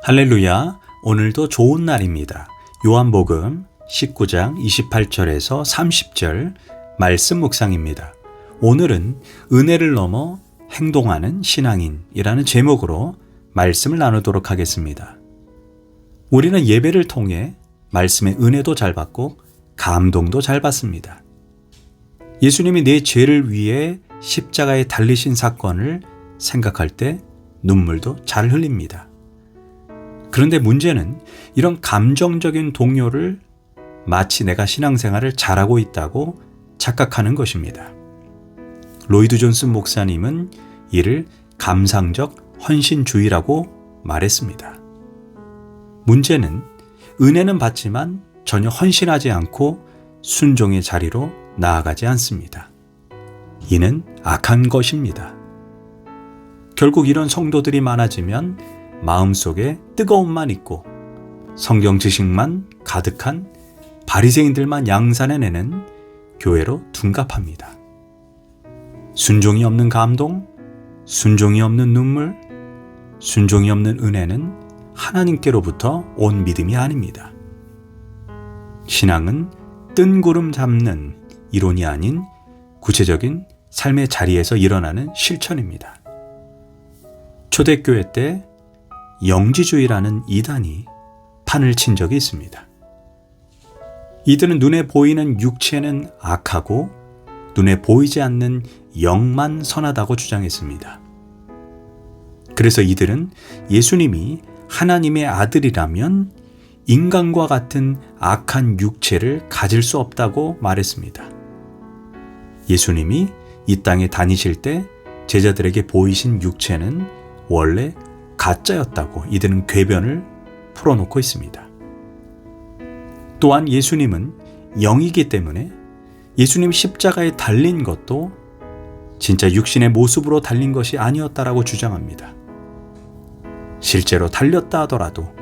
할렐루야, 오늘도 좋은 날입니다. 요한복음 19장 28절에서 30절 말씀 묵상입니다. 오늘은 은혜를 넘어 행동하는 신앙인이라는 제목으로 말씀을 나누도록 하겠습니다. 우리는 예배를 통해 말씀의 은혜도 잘 받고 감동도 잘 받습니다. 예수님이 내 죄를 위해 십자가에 달리신 사건을 생각할 때 눈물도 잘 흘립니다. 그런데 문제는 이런 감정적인 동요를 마치 내가 신앙생활을 잘하고 있다고 착각하는 것입니다. 로이드 존슨 목사님은 이를 감상적 헌신주의라고 말했습니다. 문제는 은혜는 받지만 전혀 헌신하지 않고 순종의 자리로 나아가지 않습니다. 이는 악한 것입니다. 결국 이런 성도들이 많아지면 마음속에 뜨거움만 있고 성경 지식만 가득한 바리새인들만 양산해내는 교회로 둔갑합니다. 순종이 없는 감동, 순종이 없는 눈물, 순종이 없는 은혜는 하나님께로부터 온 믿음이 아닙니다. 신앙은 뜬구름 잡는 이론이 아닌 구체적인 삶의 자리에서 일어나는 실천입니다. 초대교회 때 영지주의라는 이단이 판을 친 적이 있습니다. 이들은 눈에 보이는 육체는 악하고 눈에 보이지 않는 영만 선하다고 주장했습니다. 그래서 이들은 예수님이 하나님의 아들이라면 인간과 같은 악한 육체를 가질 수 없다고 말했습니다. 예수님이 이 땅에 다니실 때 제자들에게 보이신 육체는 원래 가짜였다고 이들은 궤변을 풀어놓고 있습니다. 또한 예수님은 영이기 때문에 예수님 십자가에 달린 것도 진짜 육신의 모습으로 달린 것이 아니었다라고 주장합니다. 실제로 달렸다 하더라도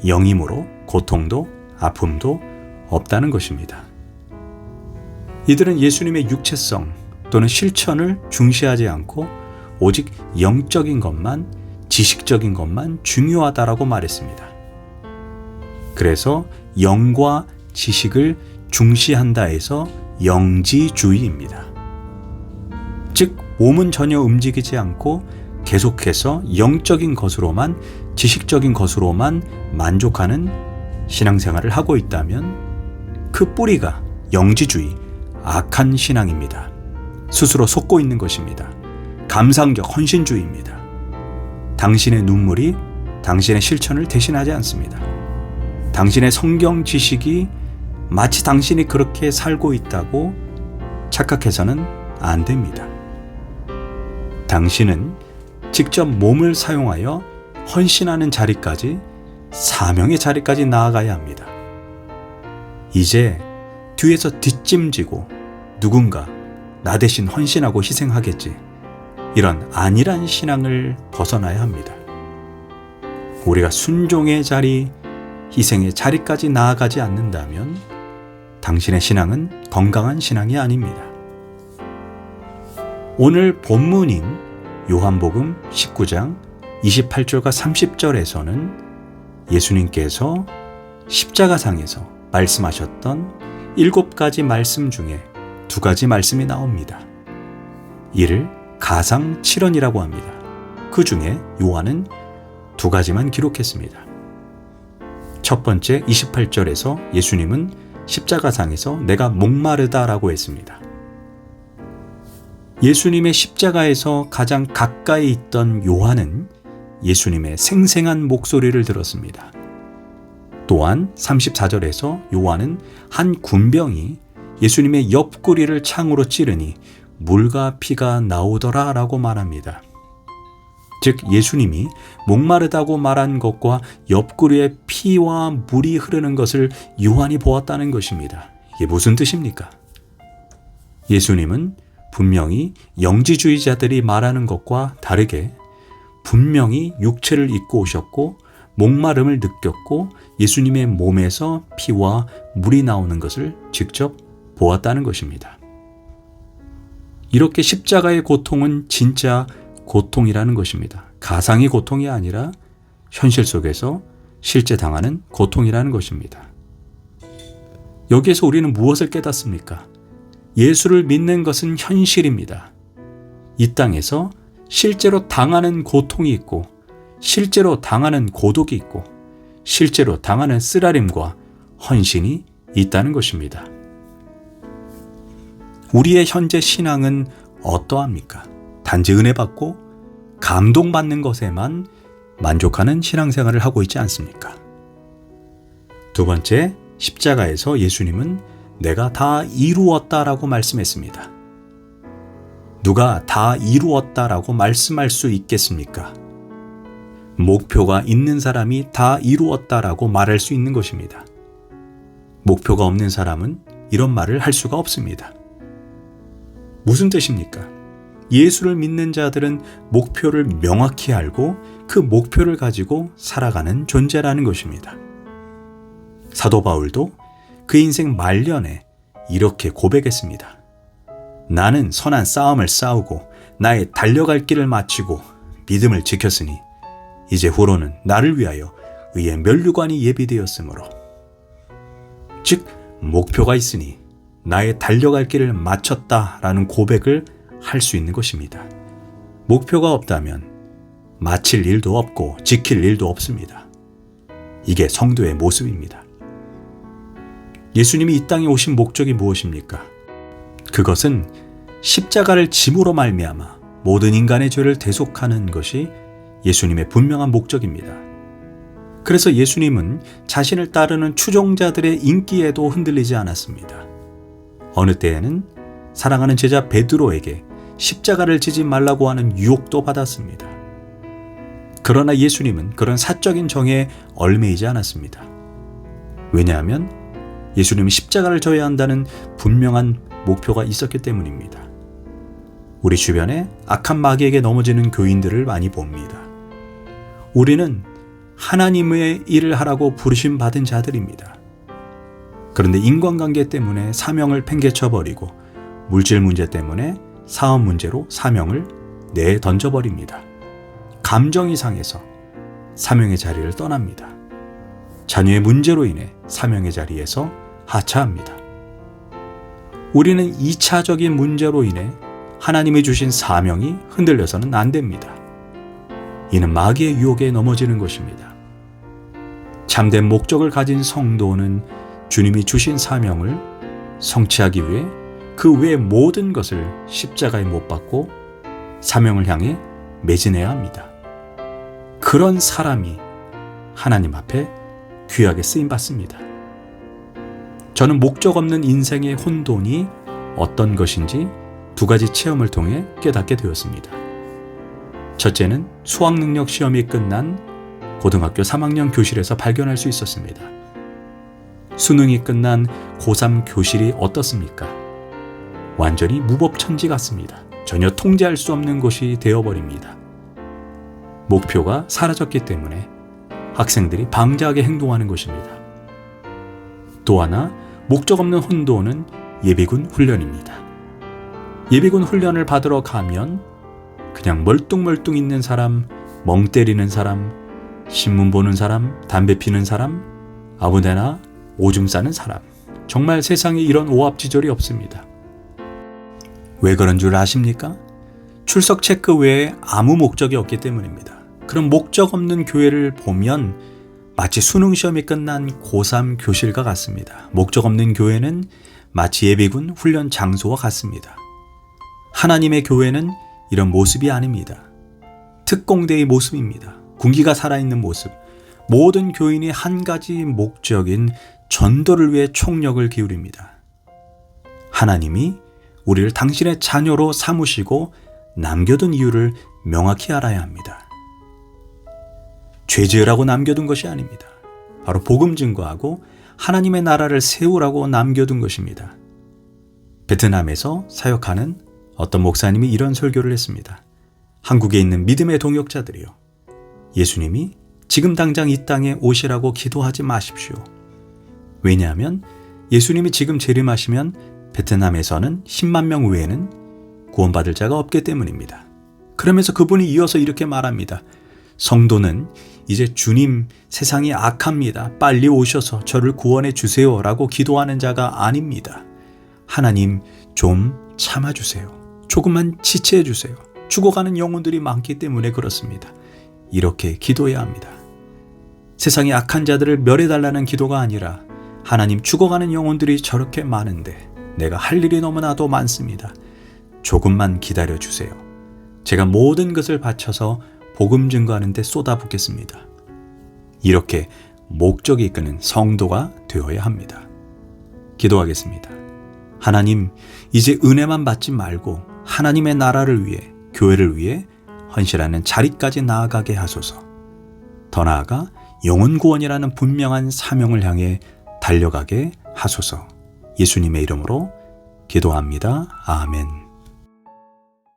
영이므로 고통도 아픔도 없다는 것입니다. 이들은 예수님의 육체성 또는 실천을 중시하지 않고 오직 영적인 것만, 지식적인 것만 중요하다라고 말했습니다. 그래서 영과 지식을 중시한다 해서 영지주의입니다. 즉 몸은 전혀 움직이지 않고 계속해서 영적인 것으로만, 지식적인 것으로만 만족하는 신앙생활을 하고 있다면 그 뿌리가 영지주의, 악한 신앙입니다. 스스로 속고 있는 것입니다. 감상적 헌신주의입니다. 당신의 눈물이 당신의 실천을 대신하지 않습니다. 당신의 성경 지식이 마치 당신이 그렇게 살고 있다고 착각해서는 안 됩니다. 당신은 직접 몸을 사용하여 헌신하는 자리까지, 사명의 자리까지 나아가야 합니다. 이제 뒤에서 뒷짐지고 누군가 나 대신 헌신하고 희생하겠지, 이런 안일한 신앙을 벗어나야 합니다. 우리가 순종의 자리, 희생의 자리까지 나아가지 않는다면 당신의 신앙은 건강한 신앙이 아닙니다. 오늘 본문인 요한복음 19장 28절과 30절에서는 예수님께서 십자가상에서 말씀하셨던 7가지 말씀 중에 2가지 말씀이 나옵니다. 이를 가상칠언이라고 합니다. 그 중에 요한은 2가지만 기록했습니다. 첫 번째 28절에서 예수님은 십자가상에서 내가 목마르다라고 했습니다. 예수님의 십자가에서 가장 가까이 있던 요한은 예수님의 생생한 목소리를 들었습니다. 또한 34절에서 요한은 한 군병이 예수님의 옆구리를 창으로 찌르니 물과 피가 나오더라 라고 말합니다. 즉 예수님이 목마르다고 말한 것과 옆구리에 피와 물이 흐르는 것을 요한이 보았다는 것입니다. 이게 무슨 뜻입니까? 예수님은 분명히 영지주의자들이 말하는 것과 다르게 분명히 육체를 입고 오셨고 목마름을 느꼈고 예수님의 몸에서 피와 물이 나오는 것을 직접 보았다는 것입니다. 이렇게 십자가의 고통은 진짜 고통이라는 것입니다. 가상의 고통이 아니라 현실 속에서 실제 당하는 고통이라는 것입니다. 여기에서 우리는 무엇을 깨닫습니까? 예수를 믿는 것은 현실입니다. 이 땅에서 실제로 당하는 고통이 있고, 실제로 당하는 고독이 있고, 실제로 당하는 쓰라림과 헌신이 있다는 것입니다. 우리의 현재 신앙은 어떠합니까? 단지 은혜 받고 감동받는 것에만 만족하는 신앙생활을 하고 있지 않습니까? 두 번째, 십자가에서 예수님은 내가 다 이루었다라고 말씀했습니다. 누가 다 이루었다라고 말씀할 수 있겠습니까? 목표가 있는 사람이 다 이루었다라고 말할 수 있는 것입니다. 목표가 없는 사람은 이런 말을 할 수가 없습니다. 무슨 뜻입니까? 예수를 믿는 자들은 목표를 명확히 알고 그 목표를 가지고 살아가는 존재라는 것입니다. 사도 바울도 그 인생 말년에 이렇게 고백했습니다. 나는 선한 싸움을 싸우고 나의 달려갈 길을 마치고 믿음을 지켰으니 이제 후로는 나를 위하여 의의 면류관이 예비되었으므로, 즉 목표가 있으니 나의 달려갈 길을 마쳤다라는 고백을 할 수 있는 것입니다. 목표가 없다면 마칠 일도 없고 지킬 일도 없습니다. 이게 성도의 모습입니다. 예수님이 이 땅에 오신 목적이 무엇입니까? 그것은 십자가를 짐으로 말미암아 모든 인간의 죄를 대속하는 것이 예수님의 분명한 목적입니다. 그래서 예수님은 자신을 따르는 추종자들의 인기에도 흔들리지 않았습니다. 어느 때에는 사랑하는 제자 베드로에게 십자가를 지지 말라고 하는 유혹도 받았습니다. 그러나 예수님은 그런 사적인 정에 얽매이지 않았습니다. 왜냐하면 예수님은 십자가를 져야 한다는 분명한 목표가 있었기 때문입니다. 우리 주변에 악한 마귀에게 넘어지는 교인들을 많이 봅니다. 우리는 하나님의 일을 하라고 부르심 받은 자들입니다. 그런데 인간관계 때문에 사명을 팽개쳐버리고 물질 문제 때문에 사업 문제로 사명을 내던져버립니다. 감정이 상해서 사명의 자리를 떠납니다. 자녀의 문제로 인해 사명의 자리에서 하차합니다. 우리는 2차적인 문제로 인해 하나님이 주신 사명이 흔들려서는 안 됩니다. 이는 마귀의 유혹에 넘어지는 것입니다. 참된 목적을 가진 성도는 주님이 주신 사명을 성취하기 위해 그 외의 모든 것을 십자가에 못 박고 사명을 향해 매진해야 합니다. 그런 사람이 하나님 앞에 귀하게 쓰임받습니다. 저는 목적 없는 인생의 혼돈이 어떤 것인지 두 가지 체험을 통해 깨닫게 되었습니다. 첫째는 수학 능력 시험이 끝난 고등학교 3학년 교실에서 발견할 수 있었습니다. 수능이 끝난 고3 교실이 어떻습니까? 완전히 무법천지 같습니다. 전혀 통제할 수 없는 곳이 되어버립니다. 목표가 사라졌기 때문에 학생들이 방자하게 행동하는 것입니다. 또 하나, 목적 없는 혼돈은 예비군 훈련입니다. 예비군 훈련을 받으러 가면 그냥 멀뚱멀뚱 있는 사람, 멍 때리는 사람, 신문 보는 사람, 담배 피는 사람, 아무데나 오줌 싸는 사람, 정말 세상에 이런 오합지졸이 없습니다. 왜 그런 줄 아십니까? 출석 체크 외에 아무 목적이 없기 때문입니다. 그럼 목적 없는 교회를 보면 마치 수능 시험이 끝난 고3 교실과 같습니다. 목적 없는 교회는 마치 예비군 훈련 장소와 같습니다. 하나님의 교회는 이런 모습이 아닙니다. 특공대의 모습입니다. 군기가 살아있는 모습. 모든 교인이 한 가지 목적인 전도를 위해 총력을 기울입니다. 하나님이 우리를 당신의 자녀로 삼으시고 남겨둔 이유를 명확히 알아야 합니다. 죄 지으라고 남겨둔 것이 아닙니다. 바로 복음 증거하고 하나님의 나라를 세우라고 남겨둔 것입니다. 베트남에서 사역하는 어떤 목사님이 이런 설교를 했습니다. 한국에 있는 믿음의 동역자들이요, 예수님이 지금 당장 이 땅에 오시라고 기도하지 마십시오. 왜냐하면 예수님이 지금 재림하시면 베트남에서는 10만 명 외에는 구원받을 자가 없기 때문입니다. 그러면서 그분이 이어서 이렇게 말합니다. 성도는 이제 주님, 세상이 악합니다. 빨리 오셔서 저를 구원해 주세요 라고 기도하는 자가 아닙니다. 하나님, 좀 참아주세요. 조금만 지체해 주세요. 죽어가는 영혼들이 많기 때문에 그렇습니다. 이렇게 기도해야 합니다. 세상의 악한 자들을 멸해달라는 기도가 아니라 하나님, 죽어가는 영혼들이 저렇게 많은데 내가 할 일이 너무나도 많습니다. 조금만 기다려주세요. 제가 모든 것을 바쳐서 복음 증거하는 데 쏟아붓겠습니다. 이렇게 목적이 이끄는 성도가 되어야 합니다. 기도하겠습니다. 하나님, 이제 은혜만 받지 말고 하나님의 나라를 위해, 교회를 위해 헌신하는 자리까지 나아가게 하소서. 더 나아가 영혼 구원이라는 분명한 사명을 향해 달려가게 하소서. 예수님의 이름으로 기도합니다. 아멘.